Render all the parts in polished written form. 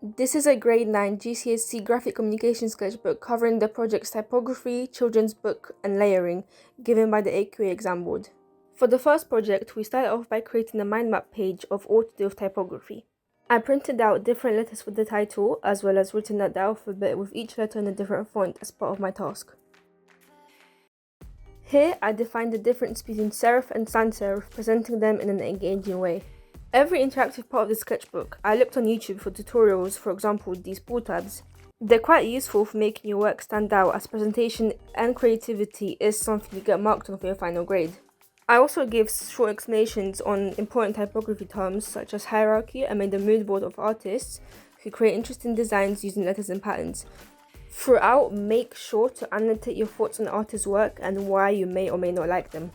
This is a grade 9 GCSE Graphic Communication sketchbook covering the projects Typography, Children's Book, and Layering, given by the AQA exam board. For the first project, we started off by creating a mind map page of all to do with typography. I printed out different letters for the title, as well as written out the alphabet with each letter in a different font as part of my task. Here, I defined the difference between serif and sans serif, presenting them in an engaging way. Every interactive part of the sketchbook, I looked on YouTube for tutorials, for example these pull tabs. They're quite useful for making your work stand out, as presentation and creativity is something you get marked on for your final grade. I also gave short explanations on important typography terms such as hierarchy and made a mood board of artists who create interesting designs using letters and patterns. Throughout, make sure to annotate your thoughts on the artist's work and why you may or may not like them.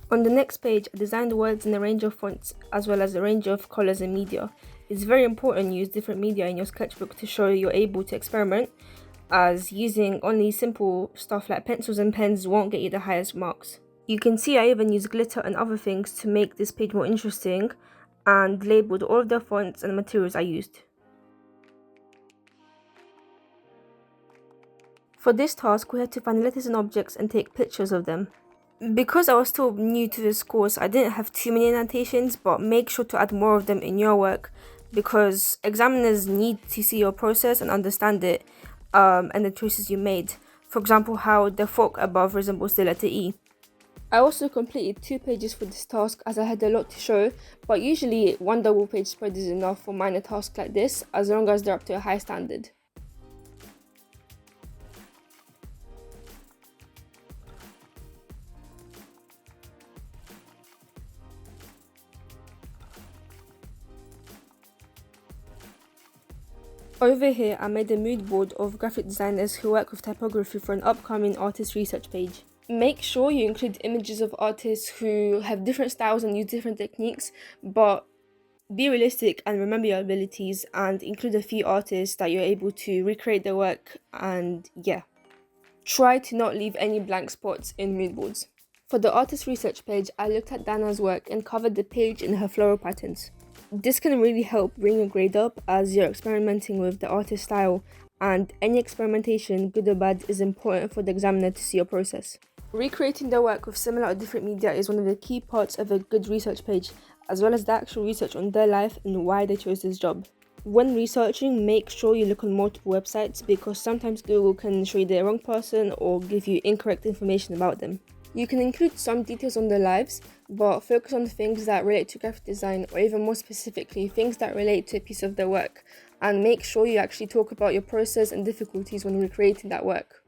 On the next page, I designed words in a range of fonts as well as a range of colours and media. It's very important you use different media in your sketchbook to show you're able to experiment, as using only simple stuff like pencils and pens won't get you the highest marks. You can see I even used glitter and other things to make this page more interesting and labelled all of the fonts and materials I used. For this task, we had to find letters and objects and take pictures of them. Because I was still new to this course, I didn't have too many annotations, but make sure to add more of them in your work because examiners need to see your process and understand it and the choices you made. For example, how the fork above resembles the letter E. I also completed 2 pages for this task as I had a lot to show, but usually one double page spread is enough for minor tasks like this as long as they're up to a high standard. Over here, I made a mood board of graphic designers who work with typography for an upcoming artist research page. Make sure you include images of artists who have different styles and use different techniques, but be realistic and remember your abilities and include a few artists that you're able to recreate their work, and yeah. Try to not leave any blank spots in mood boards. For the artist research page, I looked at Dana's work and covered the page in her floral patterns. This can really help bring your grade up as you're experimenting with the artist style, and any experimentation, good or bad, is important for the examiner to see your process. Recreating the work with similar or different media is one of the key parts of a good research page, as well as the actual research on their life and why they chose this job. When researching, make sure you look on multiple websites because sometimes Google can show you the wrong person or give you incorrect information about them. You can include some details on their lives, but focus on things that relate to graphic design, or even more specifically, things that relate to a piece of their work, and make sure you actually talk about your process and difficulties when recreating that work.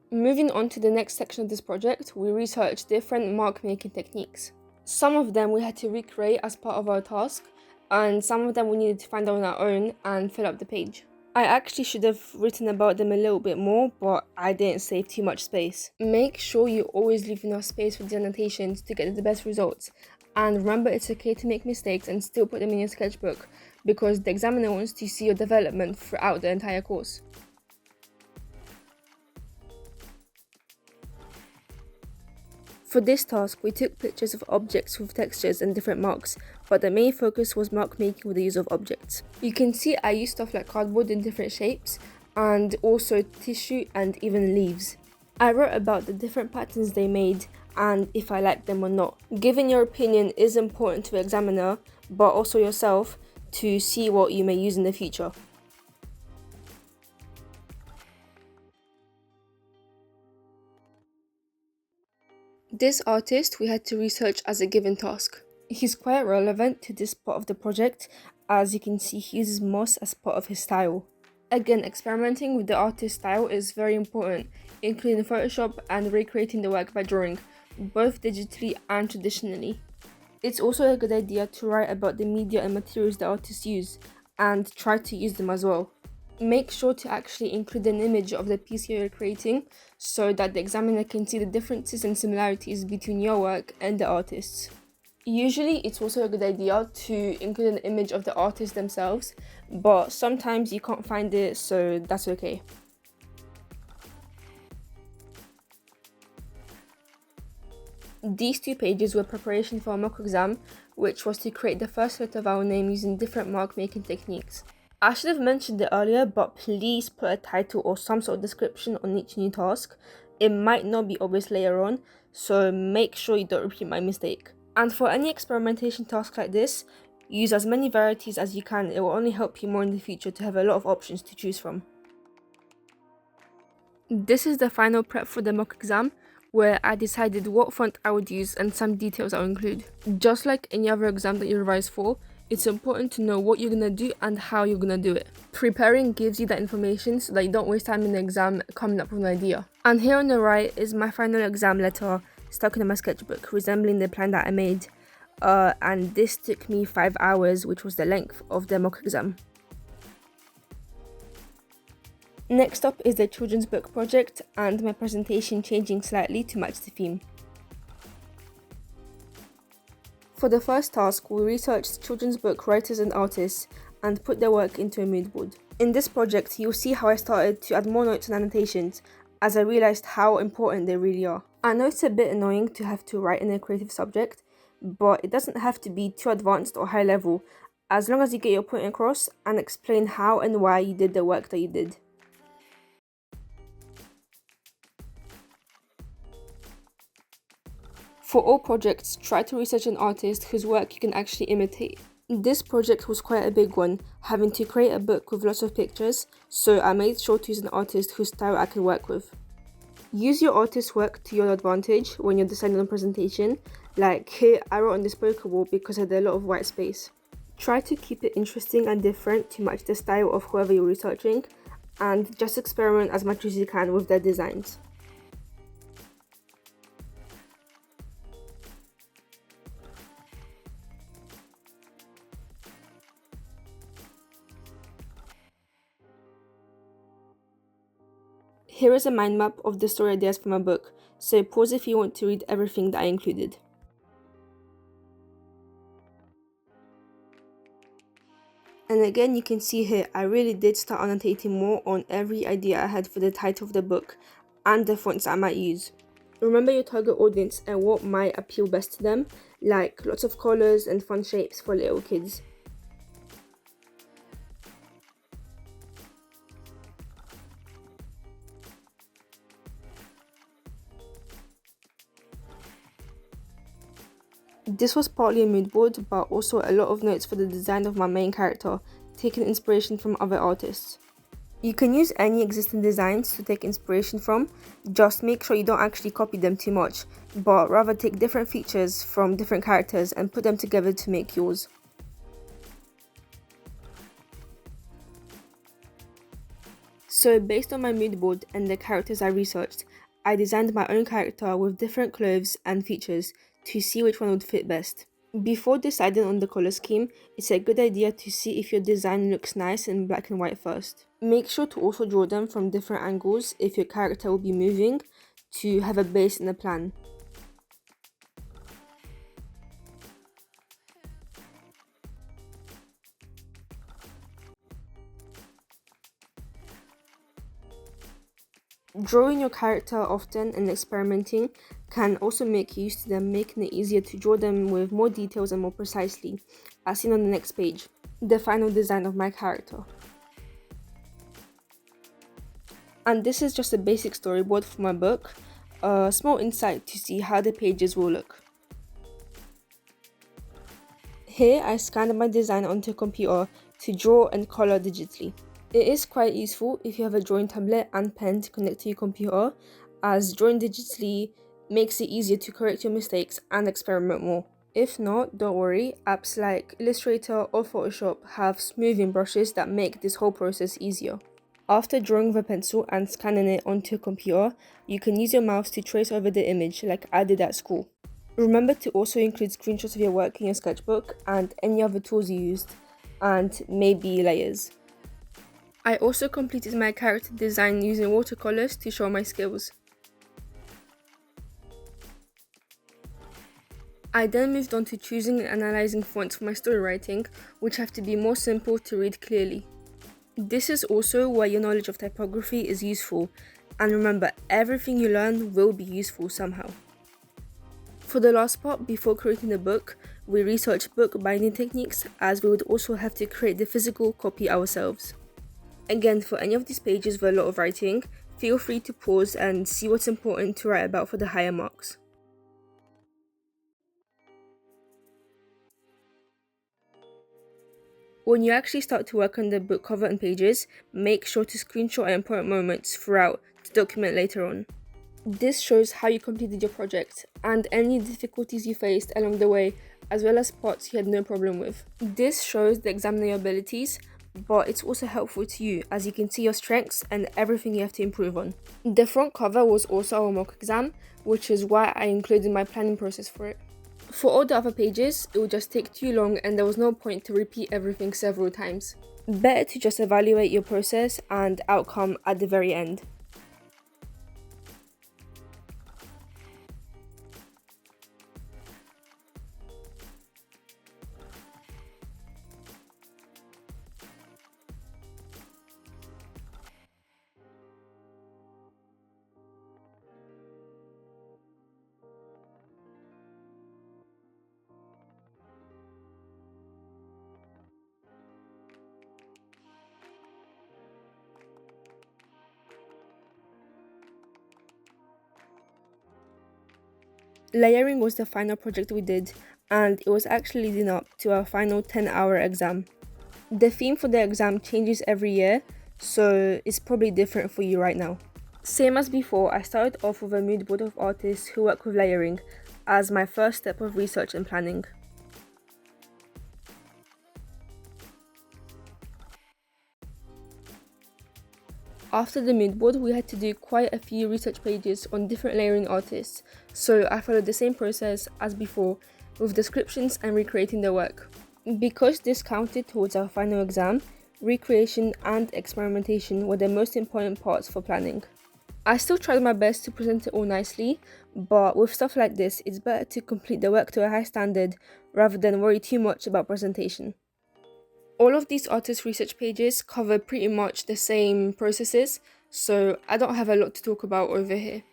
Moving on to the next section of this project, we researched different mark making techniques. Some of them we had to recreate as part of our task, and some of them we needed to find out on our own and fill up the page. I actually should have written about them a little bit more, but I didn't save too much space. Make sure you always leave enough space for the annotations to get the best results. And remember, it's okay to make mistakes and still put them in your sketchbook because the examiner wants to see your development throughout the entire course. For this task, we took pictures of objects with textures and different marks, but the main focus was mark making with the use of objects. You can see I used stuff like cardboard in different shapes, and also tissue and even leaves. I wrote about the different patterns they made and if I liked them or not. Giving your opinion is important to the examiner, but also yourself to see what you may use in the future. This artist we had to research as a given task. He's quite relevant to this part of the project, as you can see he uses moss as part of his style. Again, experimenting with the artist's style is very important, including Photoshop and recreating the work by drawing, both digitally and traditionally. It's also a good idea to write about the media and materials the artists use, and try to use them as well. Make sure to actually include an image of the piece you're creating so that the examiner can see the differences and similarities between your work and the artist's. Usually, it's also a good idea to include an image of the artist themselves, but sometimes you can't find it, so that's okay. These 2 pages were preparation for a mock exam, which was to create the first letter of our name using different mark making techniques. I should have mentioned it earlier, but please put a title or some sort of description on each new task. It might not be obvious later on, so make sure you don't repeat my mistake. And for any experimentation task like this, use as many varieties as you can. It will only help you more in the future to have a lot of options to choose from. This is the final prep for the mock exam, where I decided what font I would use and some details I'll include. Just like any other exam that you revise for, it's important to know what you're gonna do and how you're gonna do it. Preparing gives you that information so that you don't waste time in the exam coming up with an idea. And here on the right is my final exam letter stuck in my sketchbook, resembling the plan that I made. And this took me 5 hours, which was the length of the mock exam. Next up is the children's book project and my presentation changing slightly to match the theme. For the first task, we researched children's book writers and artists and put their work into a mood board. In this project, you'll see how I started to add more notes and annotations as I realised how important they really are. I know it's a bit annoying to have to write in a creative subject, but it doesn't have to be too advanced or high level, as long as you get your point across and explain how and why you did the work that you did. For all projects, try to research an artist whose work you can actually imitate. This project was quite a big one, having to create a book with lots of pictures, so I made sure to use an artist whose style I could work with. Use your artist's work to your advantage when you're deciding on presentation. Like here, I wrote on this poker wall because I had a lot of white space. Try to keep it interesting and different to match the style of whoever you're researching, and just experiment as much as you can with their designs. Here is a mind map of the story ideas for my book, so pause if you want to read everything that I included. And again, you can see here, I really did start annotating more on every idea I had for the title of the book and the fonts I might use. Remember your target audience and what might appeal best to them, like lots of colours and fun shapes for little kids. This was partly a mood board, but also a lot of notes for the design of my main character, taking inspiration from other artists. You can use any existing designs to take inspiration from, just make sure you don't actually copy them too much, but rather take different features from different characters and put them together to make yours. So based on my mood board and the characters I researched, I designed my own character with different clothes and features to see which one would fit best. Before deciding on the color scheme, it's a good idea to see if your design looks nice in black and white first. Make sure to also draw them from different angles if your character will be moving, to have a base and a plan. Drawing your character often and experimenting can also make you used to them, making it easier to draw them with more details and more precisely, as seen on the next page, the final design of my character. And this is just a basic storyboard for my book, a small insight to see how the pages will look. Here I scanned my design onto a computer to draw and color digitally. It is quite useful if you have a drawing tablet and pen to connect to your computer, as drawing digitally makes it easier to correct your mistakes and experiment more. If not, don't worry, apps like Illustrator or Photoshop have smoothing brushes that make this whole process easier. After drawing with a pencil and scanning it onto a computer, you can use your mouse to trace over the image like I did at school. Remember to also include screenshots of your work in your sketchbook and any other tools you used, and maybe layers. I also completed my character design using watercolors to show my skills. I then moved on to choosing and analysing fonts for my story writing, which have to be more simple to read clearly. This is also where your knowledge of typography is useful, and remember, everything you learn will be useful somehow. For the last part, before creating the book, we researched book binding techniques, as we would also have to create the physical copy ourselves. Again, for any of these pages with a lot of writing, feel free to pause and see what's important to write about for the higher marks. When you actually start to work on the book cover and pages, make sure to screenshot important moments throughout to document later on. This shows how you completed your project and any difficulties you faced along the way, as well as parts you had no problem with. This shows the examiner abilities, but it's also helpful to you as you can see your strengths and everything you have to improve on. The front cover was also our mock exam, which is why I included my planning process for it. For all the other pages, it would just take too long and there was no point to repeat everything several times. Better to just evaluate your process and outcome at the very end. Layering was the final project we did, and it was actually leading up to our final 10-hour exam. The theme for the exam changes every year, so it's probably different for you right now. Same as before, I started off with a mood board of artists who work with layering as my first step of research and planning. After the mood board, we had to do quite a few research pages on different layering artists, so I followed the same process as before with descriptions and recreating the work. Because this counted towards our final exam, recreation and experimentation were the most important parts for planning. I still tried my best to present it all nicely, but with stuff like this, it's better to complete the work to a high standard rather than worry too much about presentation. All of these artist research pages cover pretty much the same processes, so I don't have a lot to talk about over here.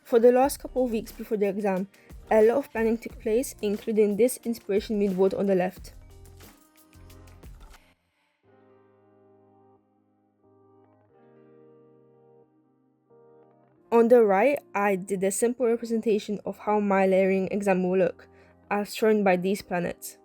For the last couple of weeks before the exam, a lot of planning took place, including this inspiration mood board on the left. On the right, I did a simple representation of how my layering exam will look, as shown by these planets.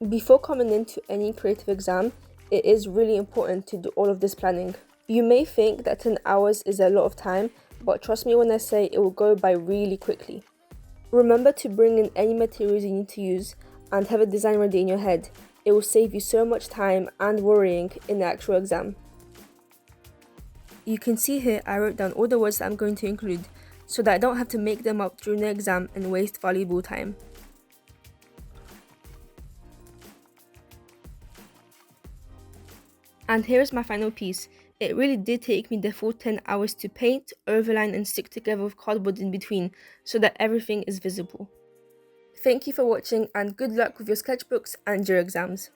Before coming into any creative exam, it is really important to do all of this planning. You may think that 10 hours is a lot of time, but trust me when I say it will go by really quickly. Remember to bring in any materials you need to use and have a design ready in your head. It will save you so much time and worrying in the actual exam. You can see here I wrote down all the words that I'm going to include so that I don't have to make them up during the exam and waste valuable time. And here is my final piece. It really did take me the full 10 hours to paint, overline and stick together with cardboard in between so that everything is visible. Thank you for watching and good luck with your sketchbooks and your exams.